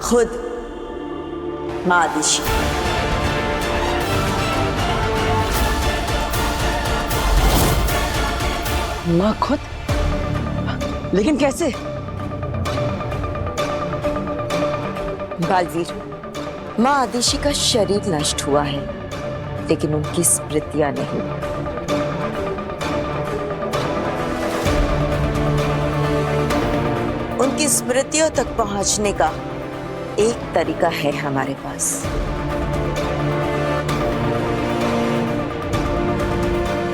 खुद माँ आदिशि। माँ खुद? लेकिन कैसे? बालवीर, माँ आदिशि का शरीर नष्ट हुआ है, लेकिन उनकी स्मृतियां नहीं। उनकी स्मृतियों तक पहुंचने का एक तरीका है हमारे पास।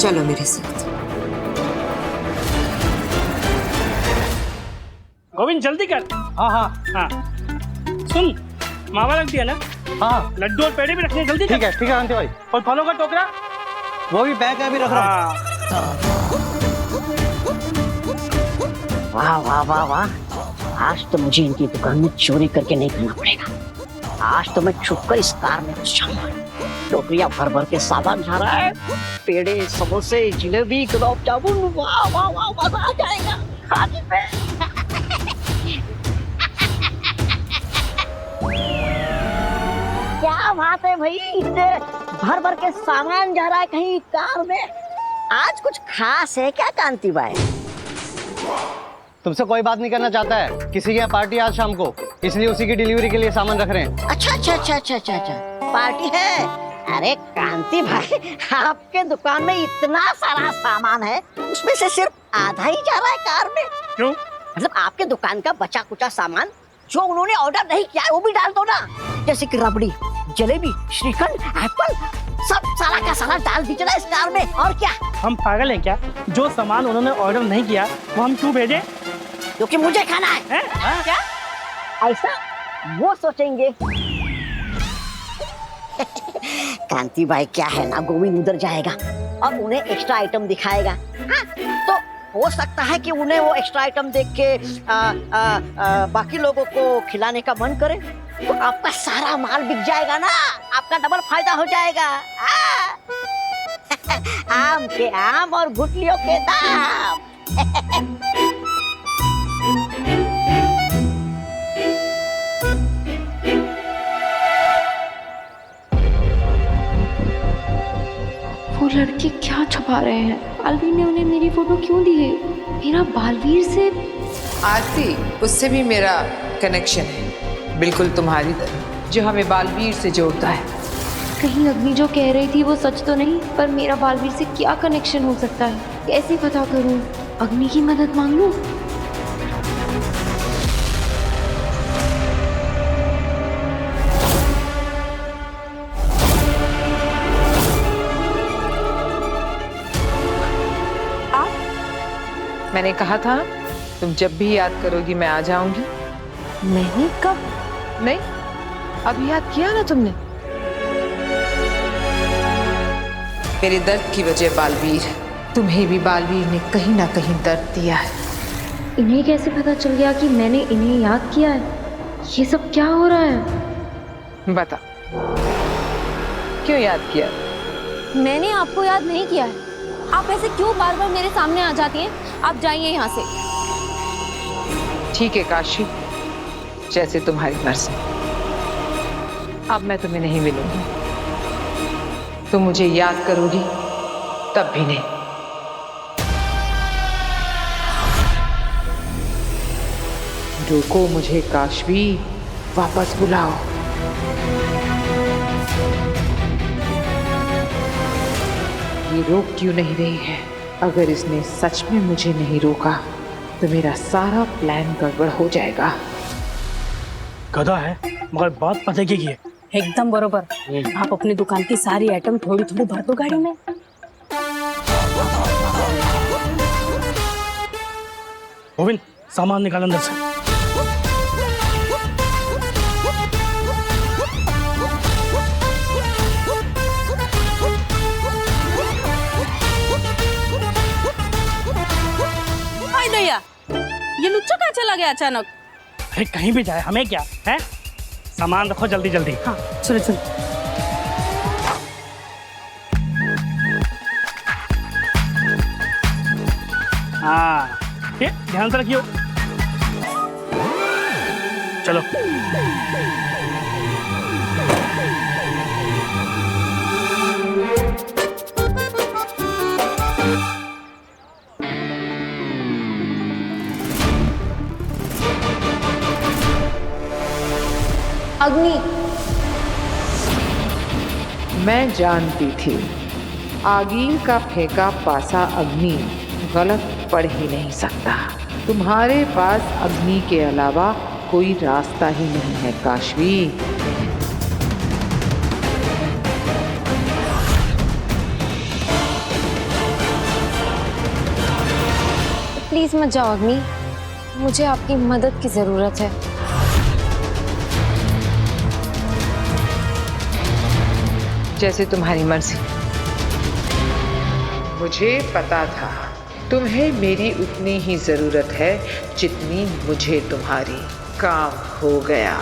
चलो मेरे साथ। गोविंद जल्दी कर। हाँ हाँ हाँ सुन, मावा रख दिया ना? हाँ लड्डू और पेड़े भी रखने, जल्दी कर। ठीक है कांति भाई। और फलों का टोकरा वो भी बैग अभी रख रहा हूँ। वाह वाह वाह वाह, आज तो मुझे इनकी दुकान में चोरी करके नहीं खाना पड़ेगा। आज तो मैं छुपकर इस कार में घुस जाऊंगा। टोकरियां भर भर के सामान जा रहा है, पेड़े, समोसे, जिलेबी, गुलाब जामुन। वाह वाह वाह, मजा आ जाएगा खाने में। क्या बात है भाई, इतने भर भर के सामान जा रहा है कहीं कार में। आज कुछ खास है क्या कांति भाई? तुमसे कोई बात नहीं करना चाहता है, किसी के यहाँ पार्टी आज शाम को, इसलिए उसी की डिलीवरी के लिए सामान रख रहे हैं। अच्छा अच्छा अच्छा अच्छा अच्छा अच्छा, पार्टी है? अरे कांति भाई, आपके दुकान में इतना सारा सामान है, उसमें से सिर्फ आधा ही जा रहा है कार में। क्यों? मतलब आपके दुकान का बचा कुचा सामान जो उन्होंने ऑर्डर नहीं किया है वो भी डाल दो ना, जैसे कि रबड़ी, जलेबी, श्रीखंड, एप्पल, सब सारा का सारा डाल दीजिए ना इस कार में। और क्या, हम पागल हैं क्या? जो सामान उन्होंने ऑर्डर नहीं किया वो हम क्यों भेजें? क्योंकि मुझे खाना है। क्या ऐसा वो सोचेंगे? कांति भाई क्या है ना, गोविंद उधर जाएगा और उन्हें एक्स्ट्रा आइटम दिखाएगा। हाँ, तो हो सकता है कि उन्हें वो एक्स्ट्रा आइटम देख के बाकी लोगों को खिलाने का मन करे, तो आपका सारा माल बिक जाएगा ना, आपका डबल फायदा हो जाएगा। आम के आम और गुठलियों के दाम। वो लड़के क्या छुपा रहे हैं? बालवीर ने उन्हें मेरी फोटो क्यों दी है? मेरा बालवीर से आरती, उससे भी मेरा कनेक्शन है, बिल्कुल तुम्हारी तरह, जो हमें बालवीर से जोड़ता है। कहीं अग्नि जो कह रही थी वो सच तो नहीं? पर मेरा बालवीर से क्या कनेक्शन हो सकता है? कैसे पता करूं? अग्नि की मदद मांग लूं? मैंने कहा था तुम जब भी याद करोगी मैं आ जाऊंगी। नहीं, कब? नहीं, अब याद किया ना तुमने। मेरे दर्द की वजह बालवीर, तुम्हें भी बालवीर ने कहीं ना कहीं दर्द दिया है। इन्हें कैसे पता चल गया कि मैंने इन्हें याद किया है? ये सब क्या हो रहा है? बता, क्यों याद किया? मैंने आपको याद नहीं किया है। आप ऐसे क्यों बार बार मेरे सामने आ जाती हैं? आप जाइए यहाँ से। ठीक है काशी, जैसे तुम्हारी मर्जी। अब मैं तुम्हें नहीं मिलूंगी, तुम मुझे याद करोगी तब भी नहीं। रोको मुझे काशवी, वापस बुलाओ। ये रोक क्यों नहीं रही है? अगर इसने सच में मुझे नहीं रोका तो मेरा सारा प्लान गड़बड़ हो जाएगा। गधा है मगर बात पते की है। एकदम बरोबर। आप अपनी दुकान की सारी आइटम थोड़ी थोड़ी भर दो गाड़ी में। गोविंद, सामान निकाल अंदर से। भैया, ये लुच्चा कहाँ चला गया अचानक? अरे कहीं भी जाए, हमें क्या है? सामान रखो जल्दी जल्दी। हाँ चलो चलो। हाँ, ये ध्यान से रखियो। चलो। अग्नि, मैं जानती थी आगीर का फेंका पासा अग्नि गलत पड़ ही नहीं सकता। तुम्हारे पास अग्नि के अलावा कोई रास्ता ही नहीं है काशवी। प्लीज मत जाओ अग्नि, मुझे आपकी मदद की जरूरत है। जैसे तुम्हारी मर्जी। मुझे पता था तुम्हें मेरी उतनी ही जरूरत है जितनी मुझे तुम्हारी। काम हो गया।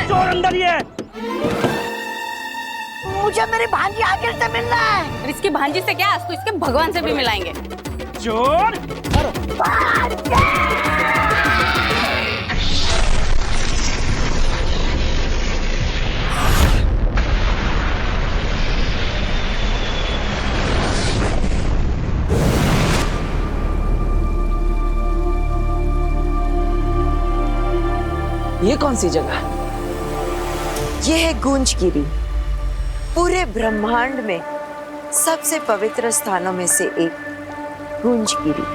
चोर अंदर ही है। मुझे मेरी भांजी आखिर से मिलना है। और इसकी भांजी से क्या, आज तो इसके भगवान से भी मिलाएंगे। चोर ये कौन सी जगह? ये है गूंजगिरी, पूरे ब्रह्मांड में सबसे पवित्र स्थानों में से एक गूंजगिरी।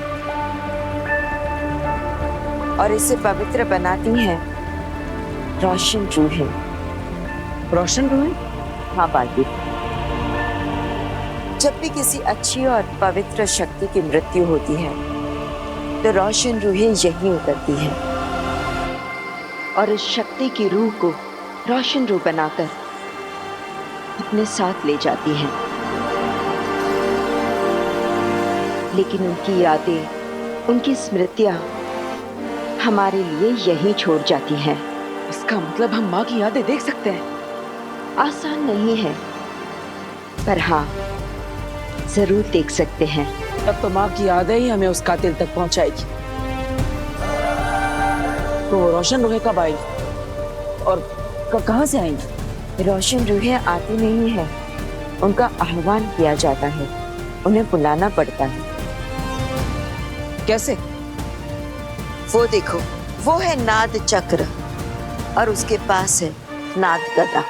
और इसे पवित्र बनाती हैं रोशन रूहें। रोशन रूहें? हाँ बाजी, जब भी किसी अच्छी और पवित्र शक्ति की मृत्यु होती है तो रोशन रूहें यहीं उतरती हैं और इस शक्ति की रूह को रोशन रूह बनाकर अपने साथ ले जाती हैं। लेकिन उनकी यादें, उनकी स्मृतियां हमारे लिए यहीं छोड़ जाती हैं। इसका मतलब हम माँ की यादें देख सकते हैं? आसान नहीं है, पर हाँ जरूर देख सकते हैं। तब तो माँ की यादें ही हमें उस कातिल तक पहुंचाएगी। तो वो रोशन रूहें कब आएगी और कहाँ से आएंगी? रोशन रूहें आती नहीं है, उनका आह्वान किया जाता है, उन्हें बुलाना पड़ता है। कैसे? वो देखो, वो है नाद चक्र और उसके पास है नाद गदा।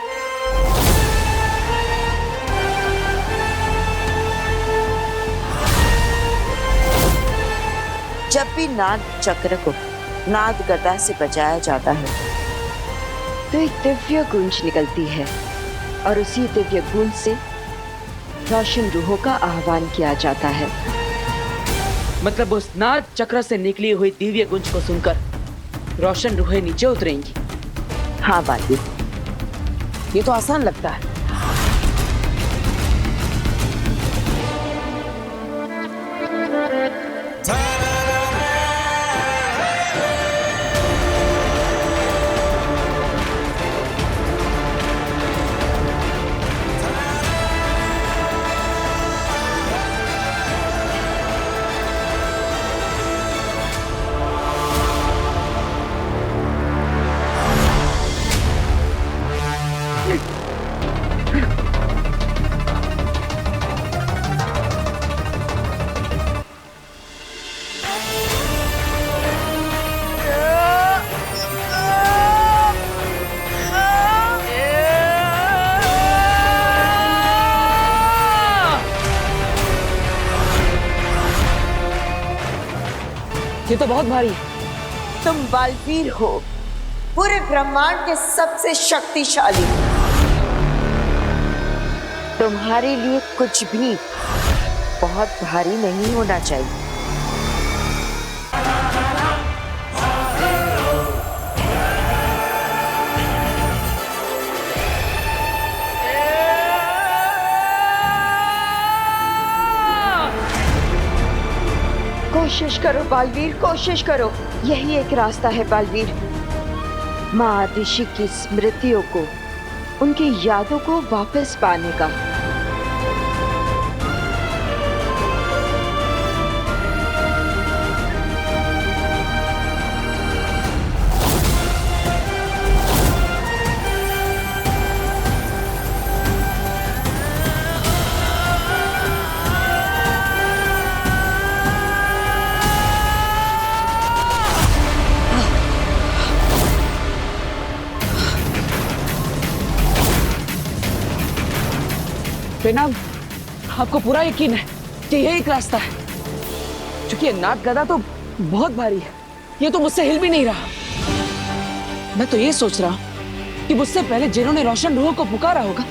जब भी नाद चक्र को नाद गदा से बजाया जाता है तो एक दिव्य गूंज निकलती है और उसी दिव्य गूंज से रोशन रूहों का आह्वान किया जाता है। मतलब उस नाद चक्र से निकली हुई दिव्य गुंज को सुनकर रोशन रूहें नीचे उतरेंगी? हाँ बाजी, ये तो आसान लगता है। ये तो बहुत भारी है। तुम बालवीर हो, पूरे ब्रह्मांड के सबसे शक्तिशाली। तुम्हारे लिए कुछ भी बहुत भारी नहीं होना चाहिए। कोशिश करो बालवीर, कोशिश करो। यही एक रास्ता है बालवीर, माँ आतिशी की स्मृतियों को, उनकी यादों को वापस पाने का। बेनाम, आपको पूरा यकीन है कि यही एक रास्ता है? क्योंकि ये नाग गदा तो बहुत भारी है, ये तो मुझसे हिल भी नहीं रहा। मैं तो ये सोच रहा हूँ कि मुझसे पहले जिन्होंने रोशन रूह को पुकारा होगा,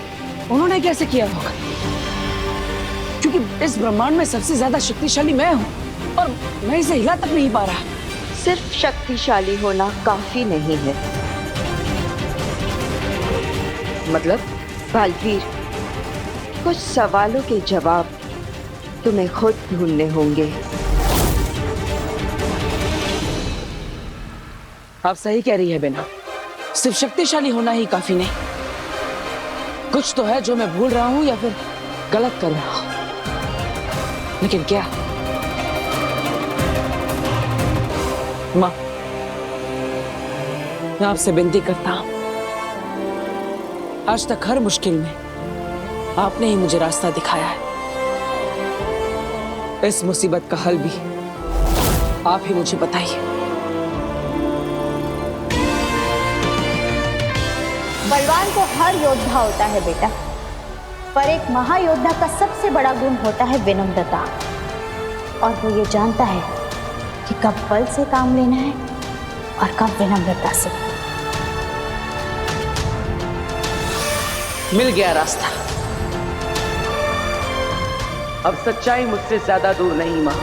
उन्होंने कैसे किया होगा? क्योंकि इस ब्रह्मांड में सबसे ज्यादा शक्तिशाली मैं हूँ और मैं इसे हिला तक नहीं पा रहा। सिर्फ शक्तिशाली होना काफी नहीं है। मतलब? बालवीर, कुछ सवालों के जवाब तुम्हें खुद ढूंढने होंगे। आप सही कह रही है बेना, सिर्फ शक्तिशाली होना ही काफी नहीं। कुछ तो है जो मैं भूल रहा हूं या फिर गलत कर रहा हूं, लेकिन क्या? माँ, मैं आपसे विनती करता हूं, आज तक हर मुश्किल में आपने ही मुझे रास्ता दिखाया है। इस मुसीबत का हल भी आप ही मुझे बताइए। बलवान को हर योद्धा होता है बेटा, पर एक महायोद्धा का सबसे बड़ा गुण होता है विनम्रता। और वो ये जानता है कि कब बल से काम लेना है और कब विनम्रता से। मिल गया रास्ता। अब सच्चाई मुझसे ज्यादा दूर नहीं मां।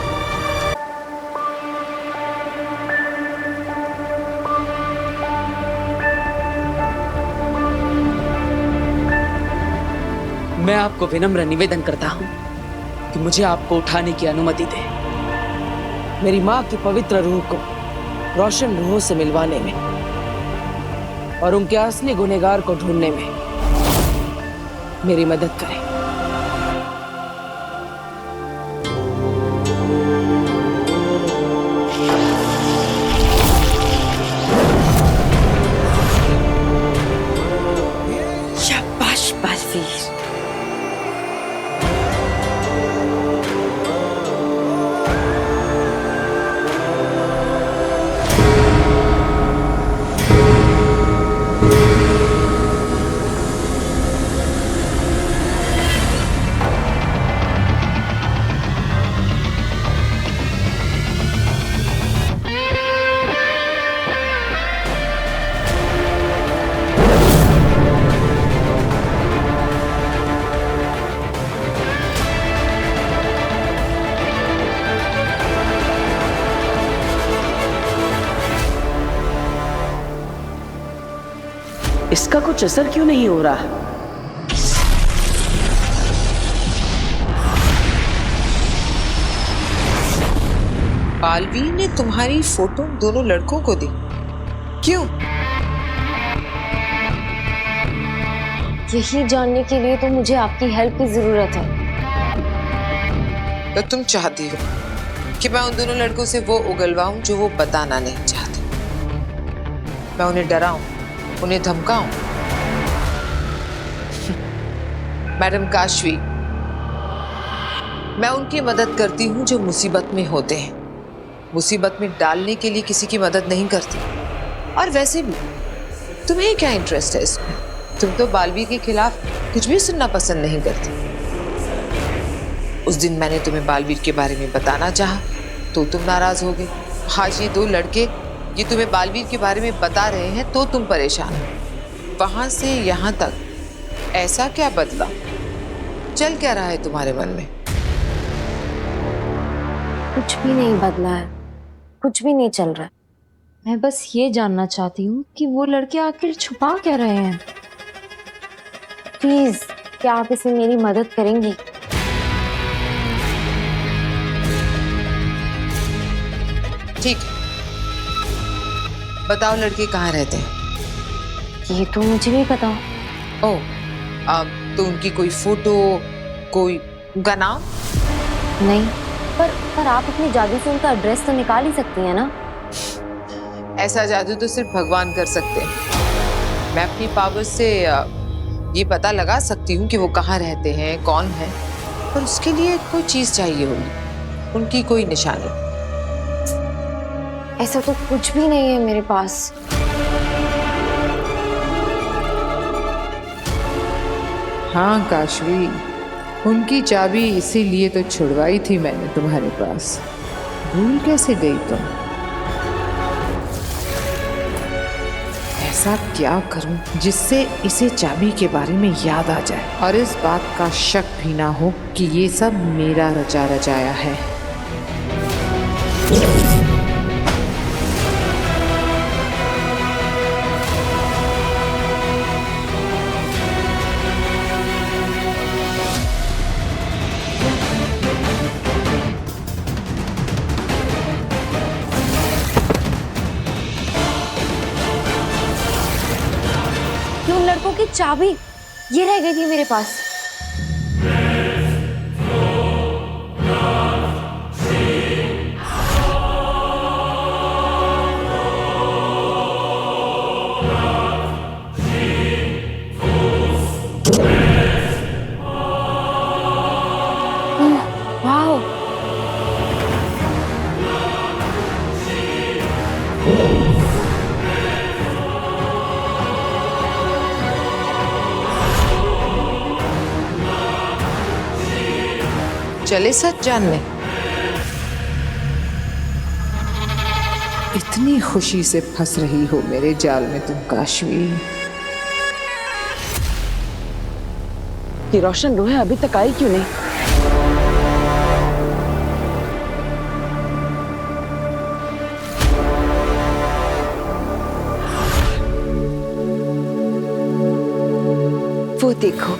मैं आपको विनम्र निवेदन करता हूं कि मुझे आपको उठाने की अनुमति दें। मेरी मां की पवित्र रूह को रोशन रूहों से मिलवाने में और उनके असली गुनहगार को ढूंढने में मेरी मदद करें। शाबाश बालवीर। इसका कुछ असर क्यों नहीं हो रहा? बालवीर ने तुम्हारी फोटो दोनों लड़कों को दी, क्यों? यही जानने के लिए तो मुझे आपकी हेल्प की जरूरत है। तो तुम चाहती हो कि मैं उन दोनों लड़कों से वो उगलवाऊं जो वो बताना नहीं चाहते? मैं उन्हें डराऊं, उन्हें धमकाऊं? मैडम काशवी, मैं उनकी मदद करती हूं जो मुसीबत में होते हैं, मुसीबत में डालने के लिए किसी की मदद नहीं करती। और वैसे भी तुम्हें क्या इंटरेस्ट है इसमें? तुम तो बालवीर के खिलाफ कुछ भी सुनना पसंद नहीं करती। उस दिन मैंने तुम्हें बालवीर के बारे में बताना चाहा तो तुम नाराज हो गए। आज ये दो लड़के ये तुम्हें बालवीर के बारे में बता रहे हैं तो तुम परेशान हो। वहां से यहाँ तक ऐसा क्या बदला? चल क्या रहा है तुम्हारे मन में? कुछ भी नहीं बदला है, कुछ भी नहीं चल रहा है। मैं बस ये जानना चाहती हूँ कि वो लड़के आखिर छुपा क्या रहे हैं। प्लीज, क्या आप इसमें मेरी मदद करेंगी? ठीक है, बताओ लड़के कहाँ रहते हैं? ये तो मुझे भी पता। ओह, तो उनकी कोई फोटो, कोई उनका नाम? नहीं, पर आप अपनी जादू से उनका एड्रेस तो निकाल ही सकती हैं ना? ऐसा जादू तो सिर्फ भगवान कर सकते हैं। मैं अपनी पावर से ये पता लगा सकती हूँ कि वो कहाँ रहते हैं, कौन है, पर उसके लिए कोई चीज चाहिए होगी, उनकी कोई निशानी। ऐसा तो कुछ भी नहीं है मेरे पास। हाँ काशवी, उनकी चाबी इसीलिए तो छुड़वाई थी मैंने तुम्हारे पास। भूल कैसे गई तुम? ऐसा क्या करूं जिससे इसे चाबी के बारे में याद आ जाए और इस बात का शक भी ना हो कि ये सब मेरा रचा रचाया है। उन लड़कों की चाबी ये रह गई थी मेरे पास। वाह, चले सच जानने। इतनी खुशी से फंस रही हो मेरे जाल में तुम काशवी। कि रोशन रोहे अभी तक आई क्यों नहीं? वो देखो,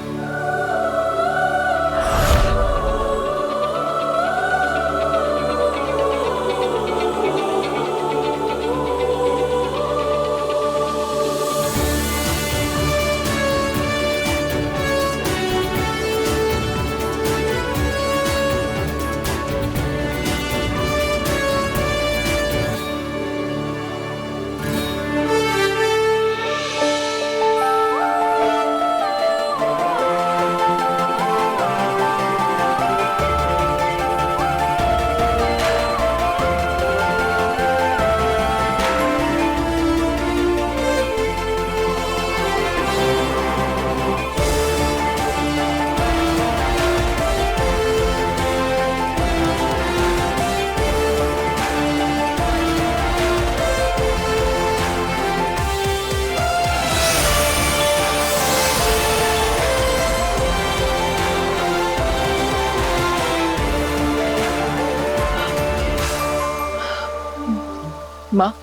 माँ,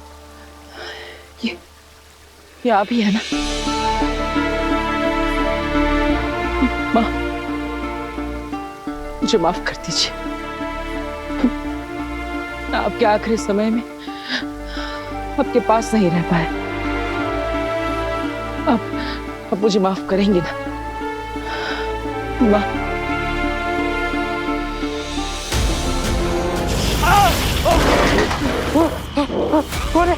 ये आप ही है ना? माँ, मुझे माफ कर दीजिए। मैं आपके आखिरी समय में आपके पास नहीं रह पाया। आप मुझे माफ करेंगे ना माँ? कौन है?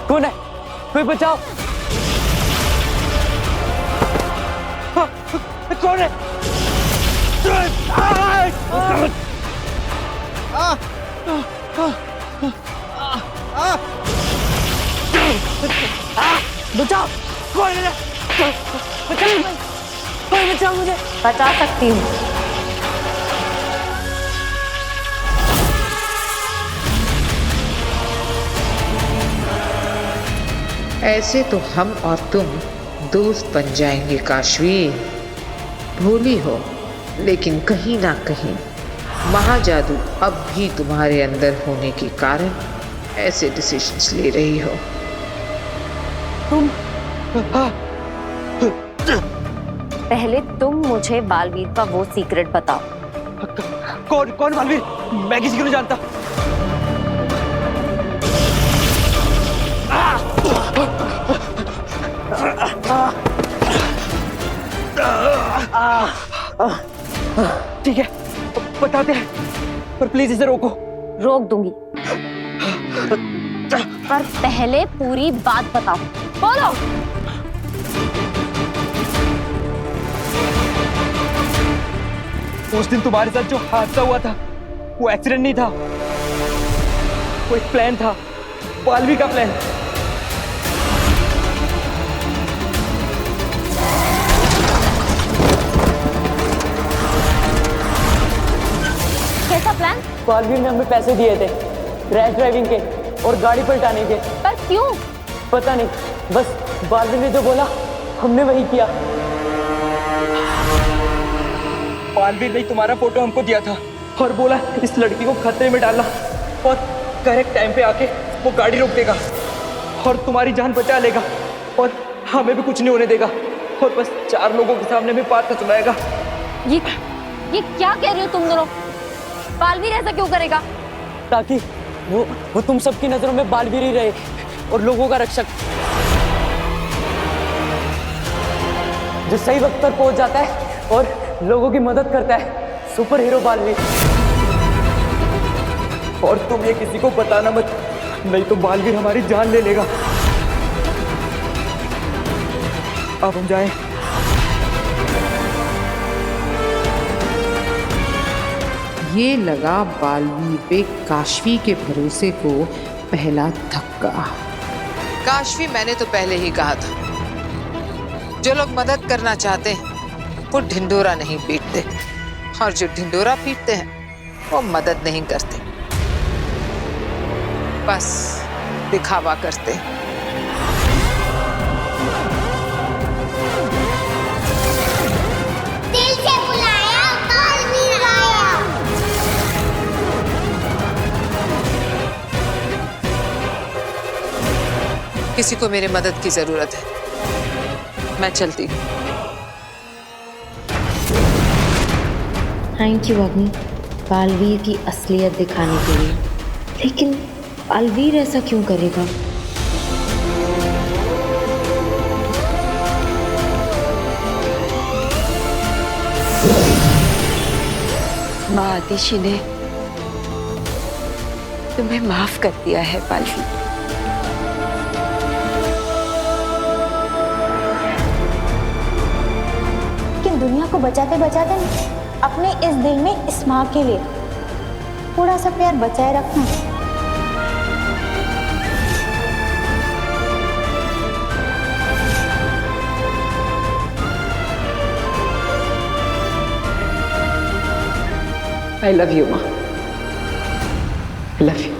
कौन है? कोई बचाओ! कौन है? बचाओ! कौन है? बचाओ! कोई बचाओ मुझे! बचा सकती हूँ। ऐसे तो हम और तुम दोस्त बन जाएंगे काशवी। भोली हो, लेकिन कहीं ना कहीं महाजादू अब भी तुम्हारे अंदर होने के कारण ऐसे डिसीजंस ले रही हो। तुम पहले तुम मुझे बालवीर का वो सीक्रेट बताओ, कौन कौन बालवीर? मैं किसी को नहीं जानता। ठीक है, बताते हैं, पर प्लीज इसे रोको। रोक दूंगी, पर पहले पूरी बात बताओ। बोलो। उस दिन तुम्हारे साथ जो हादसा हुआ था वो एक्सीडेंट नहीं था, वो एक प्लान था, बालवी का प्लान। कैसा प्लान? बालवीर ने हमें पैसे दिए थे रैश ड्राइविंग के और गाड़ी पलटाने के। पर क्यों? पता नहीं, बस बालवीर ने जो बोला हमने वही किया। बालवीर ने तुम्हारा फोटो हमको दिया था और बोला इस लड़की को खतरे में डालना और करेक्ट टाइम पे आके वो गाड़ी रोक देगा और तुम्हारी जान बचा लेगा और हमें भी कुछ नहीं होने देगा और बस 4 लोगों के सामने में बात सुनाएगा। ये क्या कह रहे हो तुम दोनों? बालवीर ऐसा क्यों करेगा? ताकि वो तुम सबकी नजरों में बालवीर ही रहे और लोगों का रक्षक, जो सही वक्त पर पहुंच जाता है और लोगों की मदद करता है। Super hero Baalveer. और तुम ये किसी को बताना मत, नहीं तो बालवीर हमारी जान ले लेगा। अब हम जाएं। ये लगा बालवीर पे काशवी के भरोसे को पहला धक्का। काशवी, मैंने तो पहले ही कहा था, जो लोग मदद करना चाहते हैं वो ढिंडोरा नहीं पीटते और जो ढिंडोरा पीटते हैं वो मदद नहीं करते, बस दिखावा करते हैं। दिल से बुलाया, बालवीर आया। किसी को मेरे मदद की जरूरत है, मैं चलती हूँ। थैंक यू अग्नि, बालवीर की असलियत दिखाने के लिए। लेकिन बालवीर ऐसा क्यों करेगा? माँ आतिशी ने तुम्हें माफ कर दिया है बालवीर। लेकिन दुनिया को बचाते बचाते अपने इस दिल में इस माँ के लिए थोड़ा सा प्यार बचाए रखना। आई लव यू माँ, आई लव यू।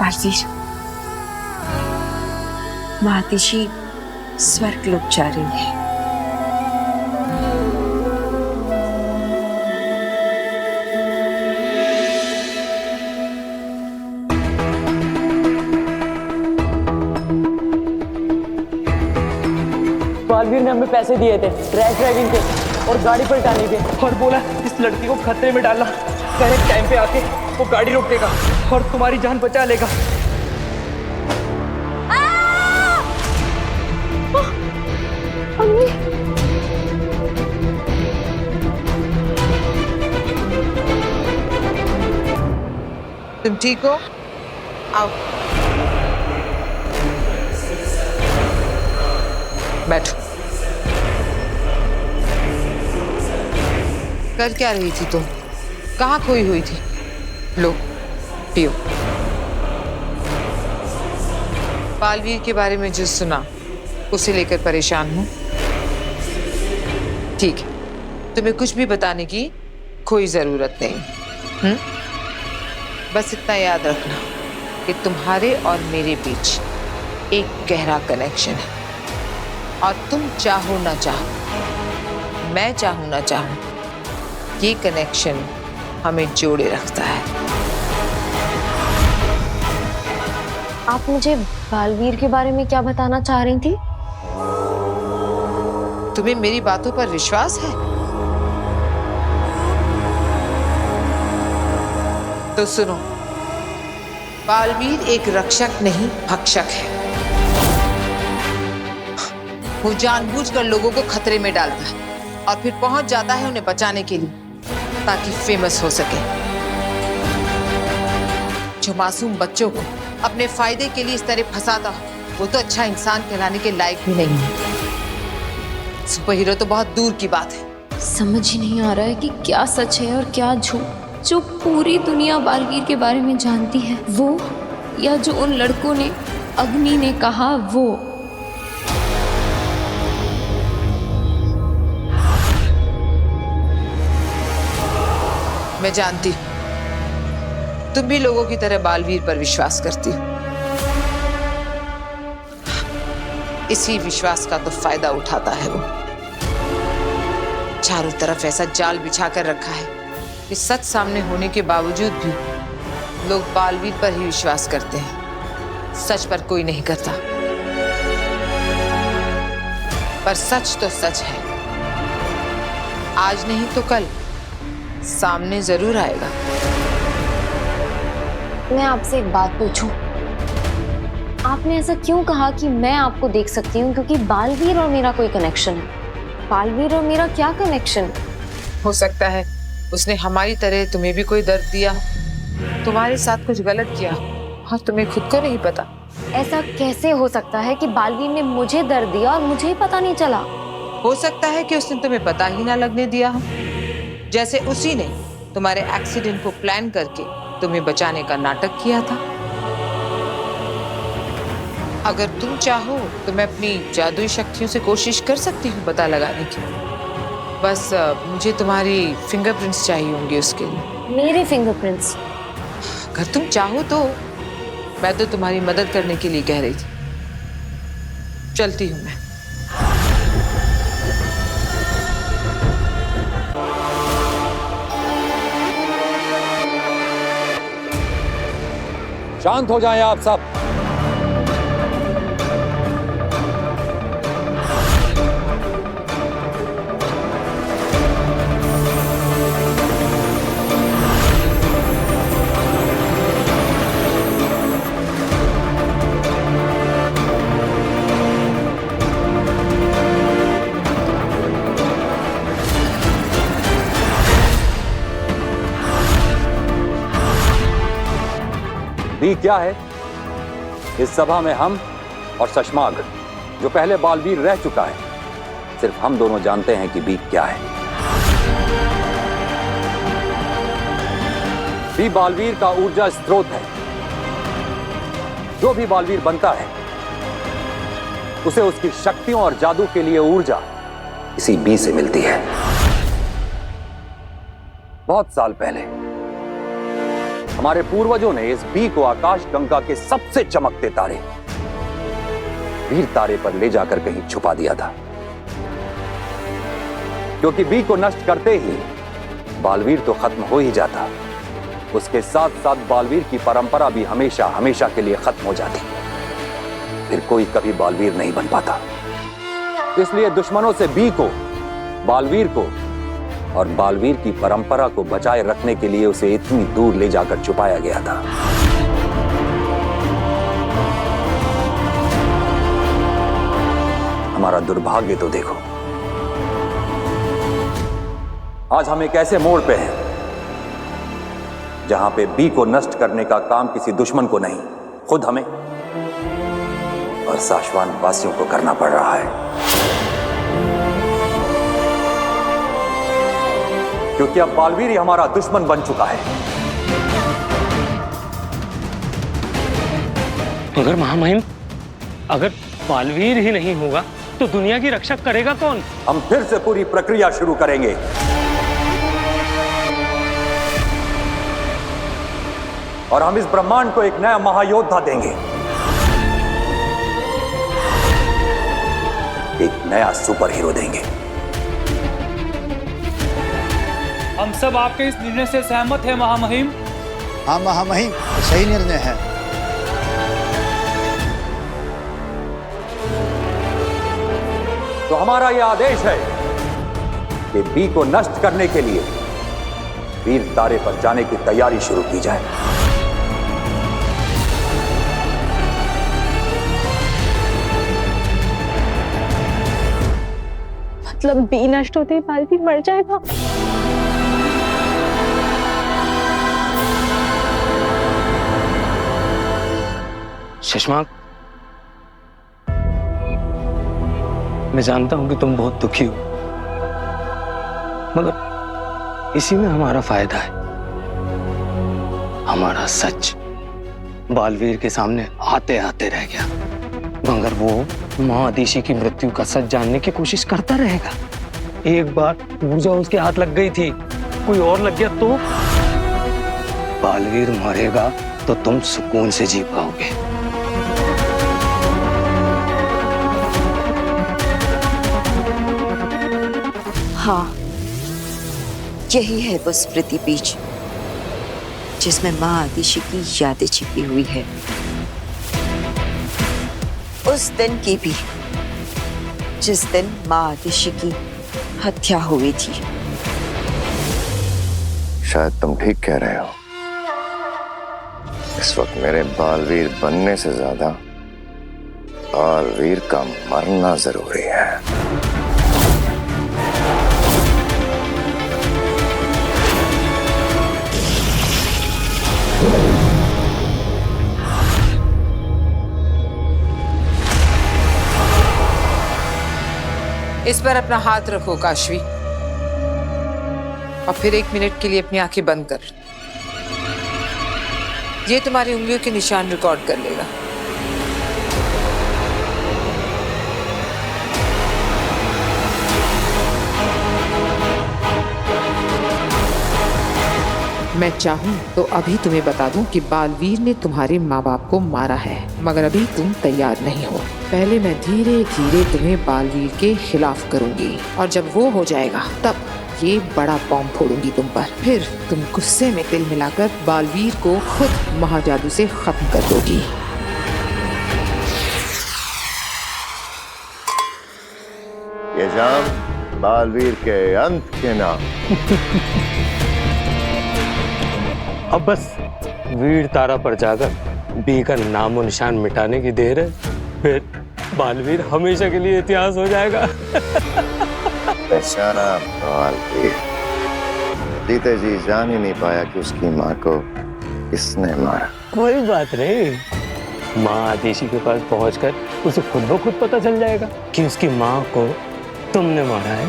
बालवीर, माँ आतिशी स्वर्ग लोक जा रही है। बालवीर ने हमें पैसे दिए थे रैश ड्राइविंग के और गाड़ी पलटाने के और बोला इस लड़की को खतरे में डालना, करेक्ट टाइम पे आके वो गाड़ी रोक देगा और तुम्हारी जान बचा लेगा। तुम ठीक हो? आओ। बैठो। कर क्या रही थी तुम? कहाँ खोई हुई थी? लो पियो। बालवीर के बारे में जो सुना उसे लेकर परेशान हूं। ठीक है, तुम्हें कुछ भी बताने की कोई जरूरत नहीं। बस इतना याद रखना कि तुम्हारे और मेरे बीच एक गहरा कनेक्शन है, और तुम चाहो ना चाहो, मैं चाहूं ना चाहूं, ये कनेक्शन हमें जोड़े रखता है। आप मुझे बालवीर के बारे में क्या बताना चाह रही थी? तुम्हें मेरी बातों पर विश्वास है? तो सुनो, बालवीर एक रक्षक नहीं भक्षक है। वो जानबूझकर लोगों को खतरे में डालता है और फिर पहुंच जाता है उन्हें बचाने के लिए, ताकि फेमस हो सके। जो मासूम बच्चों को अपने फायदे के लिए इस तरह फंसाता हो, वो तो अच्छा इंसान कहलाने के लायक भी नहीं है। सुपर हीरो तो बहुत दूर की बात है। समझ ही नहीं आ रहा है कि क्या सच है और क्या झूठ। जो पूरी दुनिया बालवीर के बारे में जानती है वो, या जो उन लड़कों ने, अग्नि ने कहा वो। मैं जानती हूँ तुम भी लोगों की तरह बालवीर पर विश्वास करती हो। इसी विश्वास का तो फायदा उठाता है वो। चारों तरफ ऐसा जाल बिछा कर रखा है कि सच सामने होने के बावजूद भी लोग बालवीर पर ही विश्वास करते हैं, सच पर कोई नहीं करता। पर सच तो सच है, आज नहीं तो कल सामने जरूर आएगा। मैं आपसे एक बात पूछूं? आपने ऐसा क्यों कहा कि मैं आपको देख सकती हूँ क्योंकि बालवीर और मेरा कोई कनेक्शन है? बालवीर और मेरा क्या कनेक्शन? हो सकता है उसने हमारी तरह तुम्हें भी कोई दर्द दिया, तुम्हारे साथ कुछ गलत किया और तुम्हें खुद को नहीं पता। ऐसा कैसे हो सकता है कि बालवीर ने मुझे दर्द दिया और मुझे ही पता नहीं चला? हो सकता है कि उसने तुम्हें पता ही ना लगने दिया हो, जैसे उसी ने तुम्हारे एक्सीडेंट को प्लान करके तुम्हें बचाने का नाटक किया था। अगर तुम चाहो तो मैं अपनी जादुई शक्तियों से कोशिश कर सकती हूँ पता लगाने की। बस मुझे तुम्हारी फिंगरप्रिंट्स चाहिए होंगे उसके लिए। मेरे फिंगरप्रिंट्स? अगर तुम चाहो तो। मैं तो तुम्हारी मदद करने के लिए कह रही थी। चलती हूँ मैं। शांत हो जाएं आप सब। बी क्या है? इस सभा में हम और सशमाग, जो पहले बालवीर रह चुका है, सिर्फ हम दोनों जानते हैं कि बी क्या है। बी बालवीर का ऊर्जा स्रोत है। जो भी बालवीर बनता है उसे उसकी शक्तियों और जादू के लिए ऊर्जा इसी बी से मिलती है। बहुत साल पहले हमारे पूर्वजों ने इस बी को आकाश गंगा के सबसे चमकते तारे वीर तारे पर ले जाकर कहीं छुपा दिया था, क्योंकि बी को नष्ट करते ही बालवीर तो खत्म हो ही जाता, उसके साथ साथ बालवीर की परंपरा भी हमेशा हमेशा के लिए खत्म हो जाती। फिर कोई कभी बालवीर नहीं बन पाता। इसलिए दुश्मनों से बी को, बालवीर को और बालवीर की परंपरा को बचाए रखने के लिए उसे इतनी दूर ले जाकर छुपाया गया था। हमारा दुर्भाग्य तो देखो, आज हम एक ऐसे मोड़ पे हैं जहां पे बी को नष्ट करने का काम किसी दुश्मन को नहीं, खुद हमें और साशवान वासियों को करना पड़ रहा है। क्योंकि अब बालवीर ही हमारा दुश्मन बन चुका है। मगर महामहिम, अगर बालवीर ही नहीं होगा तो दुनिया की रक्षा करेगा कौन? हम फिर से पूरी प्रक्रिया शुरू करेंगे। और हम इस ब्रह्मांड को एक नया महायोद्धा देंगे, एक नया सुपर हीरो देंगे। हम सब आपके इस निर्णय से सहमत हैं महामहिम। हाँ महामहिम, सही निर्णय है। तो हमारा यह आदेश है कि बी को नष्ट करने के लिए वीर तारे पर जाने की तैयारी शुरू की जाए। मतलब बी नष्ट होते ही बालवीर मर जाएगा? शशांक, मैं जानता हूं कि तुम बहुत दुखी हो, मगर इसी में हमारा फायदा है। हमारा सच बालवीर के सामने आते आते रह गया, मगर वो मां आदिशि की मृत्यु का सच जानने की कोशिश करता रहेगा। एक बार ऊर्जा उसके हाथ लग गई थी, कोई और लग गया तो बालवीर मरेगा तो तुम सुकून से जी पाओगे। हाँ, यही है वो स्मृति बीज जिसमें मां आदिशि की यादें छिपी हुई है, उस दिन की भी जिस दिन मां आदिशि की हत्या हुई थी। शायद तुम ठीक कह रहे हो। इस वक्त मेरे बालवीर बनने से ज्यादा बालवीर का मरना जरूरी है। इस पर अपना हाथ रखो काशवी, और फिर 1 मिनट के लिए अपनी आंखें बंद कर। ये तुम्हारी उंगलियों के निशान रिकॉर्ड कर लेगा। मैं चाहूं तो अभी तुम्हें बता दूं कि बालवीर ने तुम्हारे माँ बाप को मारा है, मगर अभी तुम तैयार नहीं हो। पहले मैं धीरे धीरे तुम्हें बालवीर के खिलाफ करूंगी, और जब वो हो जाएगा तब ये बड़ा बॉम्ब फोड़ूंगी तुम पर। फिर तुम गुस्से में तिल मिलाकर बालवीर को खुद महाजादू से खत्म कर दोगी। ये जाम बालवीर के अंत के नाम। अब बस वीर तारा पर जाकर बी का नामो निशान मिटाने की देर है, फिर बालवीर हमेशा के लिए इतिहास हो जाएगा। बेचारा बालवीर जीते जी जान ही नहीं पाया कि उसकी माँ को किसने मारा। कोई बात नहीं, माँ आदिशि के पास पहुंचकर उसे खुद ब खुद पता चल जाएगा कि उसकी माँ को तुमने मारा है।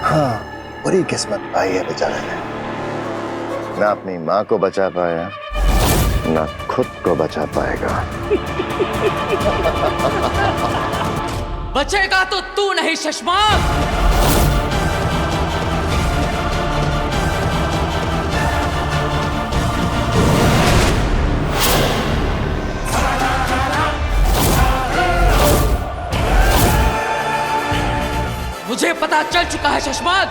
हाँ, बुरी किस्मत पाई है बेचारे ने। ना अपनी माँ को बचा पाया, ना खुद को बचा पाएगा। बचेगा तो तू नहीं शशांक। मुझे पता चल चुका है शशांक,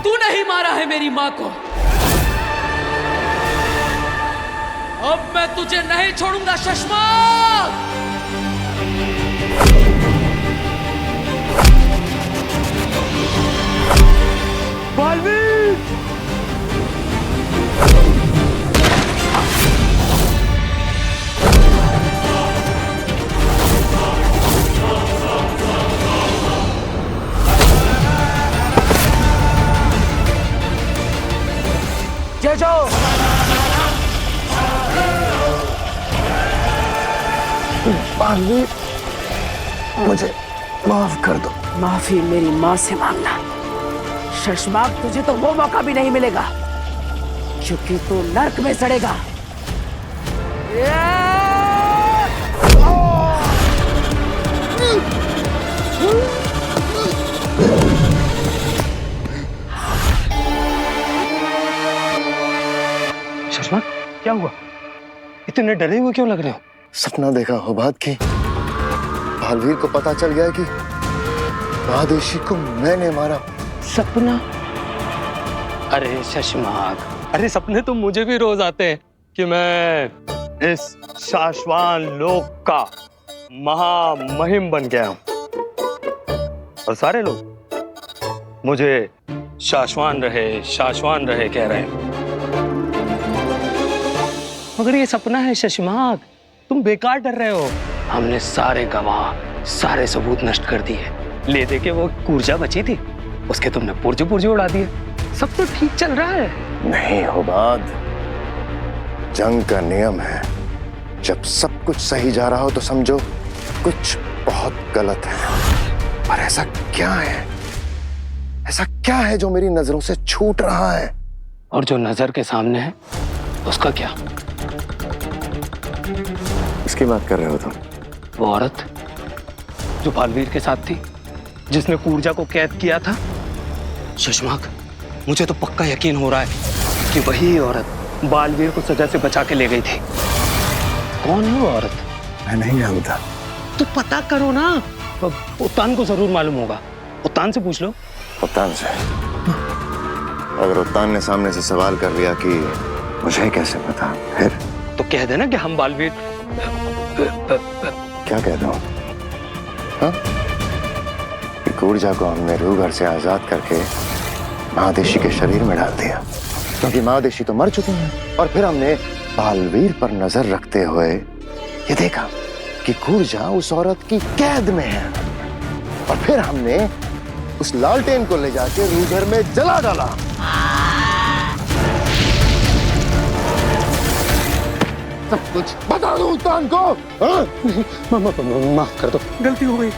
तूने ही मारा है मेरी मां को। अब मैं तुझे नहीं छोड़ूंगा शशांक। बालवीर! जय जाओ। बालवीर, मुझे माफ कर दो। माफी मेरी माँ से मांगना। शशमाक, तुझे तो वो मौका भी नहीं मिलेगा क्योंकि तू नर्क में सड़ेगा। शशमाक, क्या हुआ? इतने डरे हुए क्यों लग रहे हो? सपना देखा हो बात की। बालवीर को पता चल गया कि महादेशी को मैंने मारा। सपना? अरे शशमाक, अरे सपने तो मुझे भी रोज आते हैं कि मैं इस शाश्वान लोक का महामहिम बन गया हूं और सारे लोग मुझे शाश्वान रहे कह रहे हैं। मगर ये सपना है शशमाक, तुम बेकार डर रहे हो। हमने सारे गवाह, सारे सबूत नष्ट कर दिए। ले दे के वो ऊर्जा बची थी, उसके तुमने पुर्जे उड़ा दिए। सब तो ठीक चल रहा है। नहीं हो बात, जंग का नियम है, जब सब कुछ सही जा रहा हो तो समझो कुछ बहुत गलत है। पर ऐसा क्या है, ऐसा क्या है जो मेरी नजरों से छूट रहा है? और जो नजर के सामने है उसका क्या? किसकी बात कर रहे हो तुम? वो औरत जो बालवीर के साथ थी, जिसने ऊर्जा को कैद किया था। शशमाक, मुझे तो पक्का यकीन हो रहा है कि वही औरत बालवीर को सजा से बचा के ले गई थी। कौन है वो औरत? मैं नहीं जानता। तो पता करो ना, उत्तान को जरूर मालूम होगा। उत्तान से पूछ लो। उत्तान से? अगर उत्तान ने सामने से सवाल कर लिया कि मुझे कैसे पता, फिर तो कह देना कि हम बालवीर। क्या कह दूं? हाँ? कि ऊर्जा को हमने रूह घर से आजाद करके महादेशी के शरीर में डाल दिया, क्योंकि महादेशी तो मर चुके हैं। और फिर हमने बालवीर पर नजर रखते हुए ये देखा कि ऊर्जा उस औरत की कैद में है, और फिर हमने उस लालटेन को ले जाके रूह घर में जला डाला। सब कुछ बता दो उत्तान को। हाँ? माफ कर दो, गलती हो गई।